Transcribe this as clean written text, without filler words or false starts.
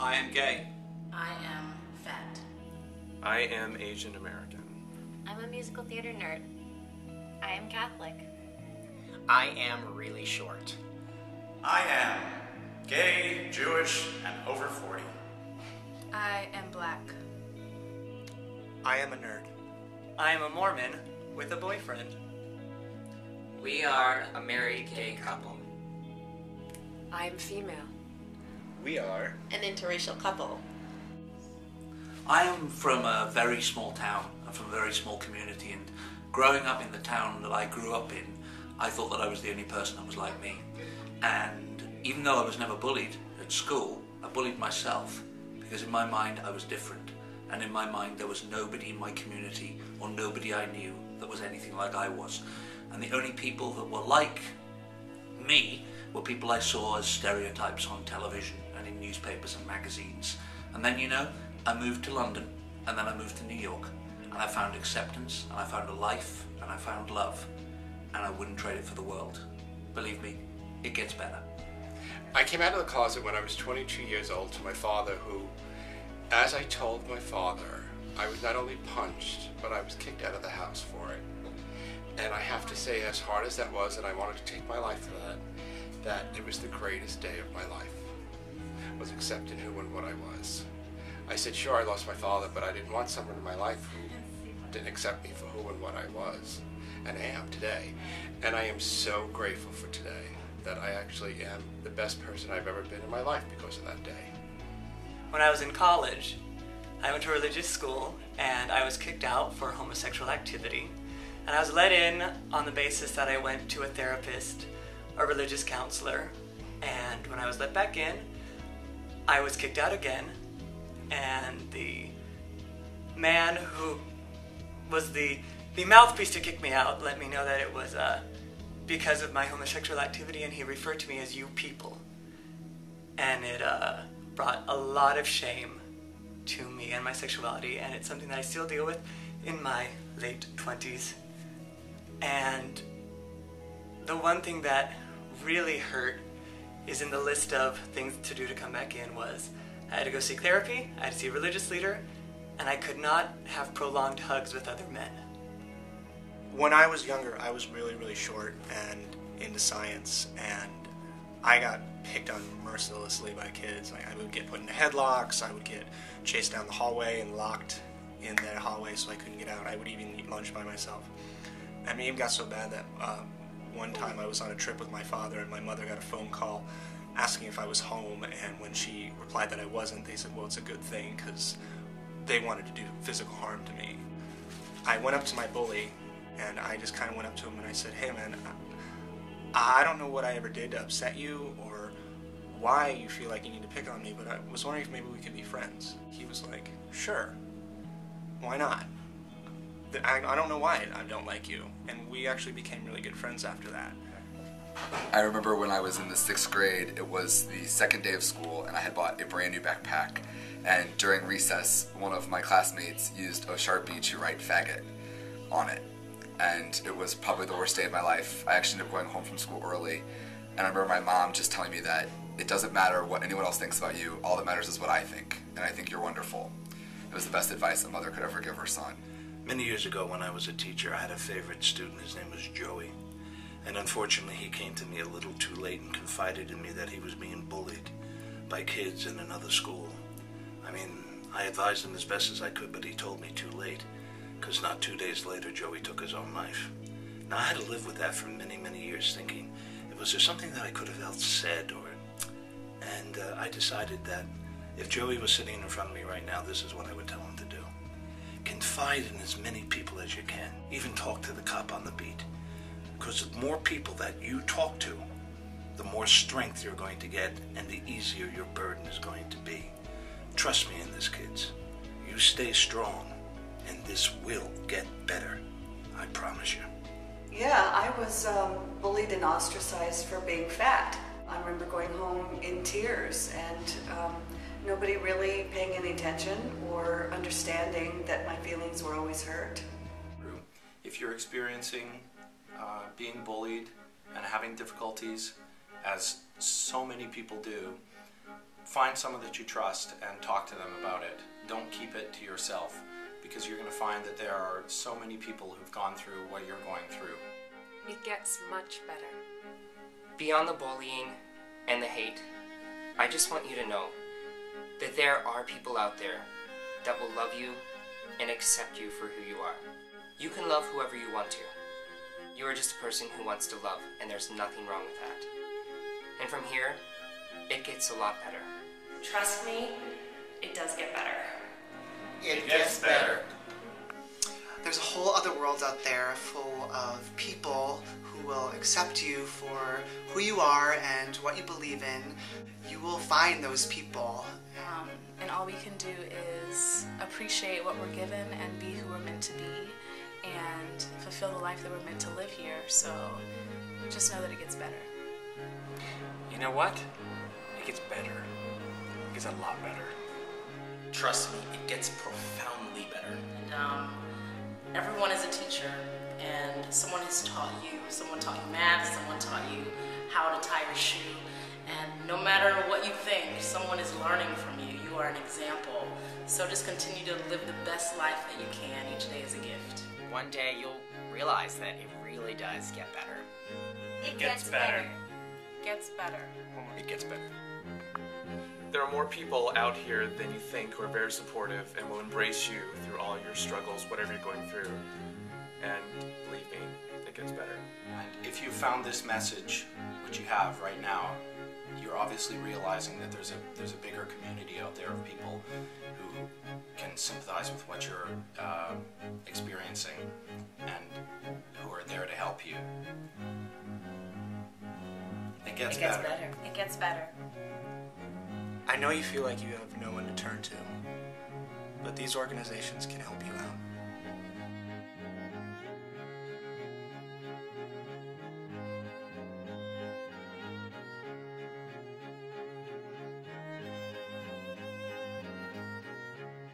I am gay. I am fat. I am Asian American. I'm a musical theater nerd. I am Catholic. I am really short. I am gay, Jewish, and over 40. I am black. I am a nerd. I am a Mormon with a boyfriend. We are a married gay couple. I am female. We are An interracial couple. I am from a very small town. I'm from a very small community, and growing up in the town that I grew up in, I thought that I was the only person that was like me. And even though I was never bullied at school, I bullied myself because in my mind I was different. And in my mind there was nobody in my community or nobody I knew that was anything like I was. And the only people that were like me were people I saw as stereotypes on television and in newspapers and magazines. And then, I moved to London, and then I moved to New York, and I found acceptance, and I found a life, and I found love, and I wouldn't trade it for the world. Believe me, it gets better. I came out of the closet when I was 22 years old to my father, who, as I told my father, I was not only punched, but I was kicked out of the house for it. And I have to say, as hard as that was, and I wanted to take my life for that it was the greatest day of my life, was accepting who and what I was. I said, sure, I lost my father, but I didn't want someone in my life who didn't accept me for who and what I was, and I am today. And I am so grateful for today that I actually am the best person I've ever been in my life because of that day. When I was in college, I went to religious school, and I was kicked out for homosexual activity. And I was let in on the basis that I went to a therapist, a religious counselor, and when I was let back in, I was kicked out again, and the man who was the mouthpiece to kick me out let me know that it was because of my homosexual activity, and he referred to me as you people. And it brought a lot of shame to me and my sexuality, and it's something that I still deal with in my late 20s. And the one thing that really hurt is in the list of things to do to come back in was I had to go seek therapy, I had to see a religious leader, and I could not have prolonged hugs with other men. When I was younger, I was really, really short and into science, and I got picked on mercilessly by kids. I would get put into headlocks, I would get chased down the hallway and locked in that hallway so I couldn't get out. I would even eat lunch by myself. I mean, it got so bad that one time I was on a trip with my father, and my mother got a phone call asking if I was home, and when she replied that I wasn't, they said, well, it's a good thing, because they wanted to do physical harm to me. I went up to my bully, and I just kind of went up to him and I said, hey man, I don't know what I ever did to upset you or why you feel like you need to pick on me, but I was wondering if maybe we could be friends. He was like, sure, why not? I don't know why I don't like you, and we actually became really good friends after that. I remember when I was in the 6th grade, it was the second day of school, and I had bought a brand new backpack, and during recess, one of my classmates used a Sharpie to write faggot on it, and it was probably the worst day of my life. I actually ended up going home from school early, and I remember my mom just telling me that it doesn't matter what anyone else thinks about you, all that matters is what I think, and I think you're wonderful. It was the best advice a mother could ever give her son. Many years ago when I was a teacher, I had a favorite student. His name was Joey. And unfortunately, he came to me a little too late and confided in me that he was being bullied by kids in another school. I mean, I advised him as best as I could, but he told me too late, because not 2 days later, Joey took his own life. Now, I had to live with that for many, many years, thinking, was there something that I could have else said? And I decided that if Joey was sitting in front of me right now, this is what I would tell him to do. Confide in as many people as you can. Even talk to the cop on the beat. Because the more people that you talk to, the more strength you're going to get and the easier your burden is going to be. Trust me in this, kids. You stay strong and this will get better. I promise you. Yeah, I was bullied and ostracized for being fat. I remember going home in tears and nobody really paying any attention or understanding that my feelings were always hurt. If you're experiencing being bullied and having difficulties, as so many people do, find someone that you trust and talk to them about it. Don't keep it to yourself, because you're going to find that there are so many people who've gone through what you're going through. It gets much better. Beyond the bullying and the hate, I just want you to know that there are people out there that will love you and accept you for who you are. You can love whoever you want to. You are just a person who wants to love, and there's nothing wrong with that. And from here, it gets a lot better. Trust me, it does get better. It gets better. There's a whole other world out there full of people who will accept you for who you are and what you believe in. You will find those people. And all we can do is appreciate what we're given and be who we're meant to be and fulfill the life that we're meant to live here. So just know that it gets better. You know what? It gets better. It gets a lot better. Trust me, it gets profoundly better. And everyone is a teacher, and someone has taught you. Someone taught you math, someone taught you how to tie your shoe. And no matter what you think, someone is learning from you. You are an example. So just continue to live the best life that you can. Each day is a gift. One day you'll realize that it really does get better. It gets better. It gets better. It gets better. There are more people out here than you think who are very supportive and will embrace you through all your struggles, whatever you're going through. And believe me, it gets better. And if you found this message, which you have right now, you're obviously realizing that there's a bigger community out there of people who can sympathize with what you're experiencing and who are there to help you. It gets better. It gets better. I know you feel like you have no one to turn to, but these organizations can help you out.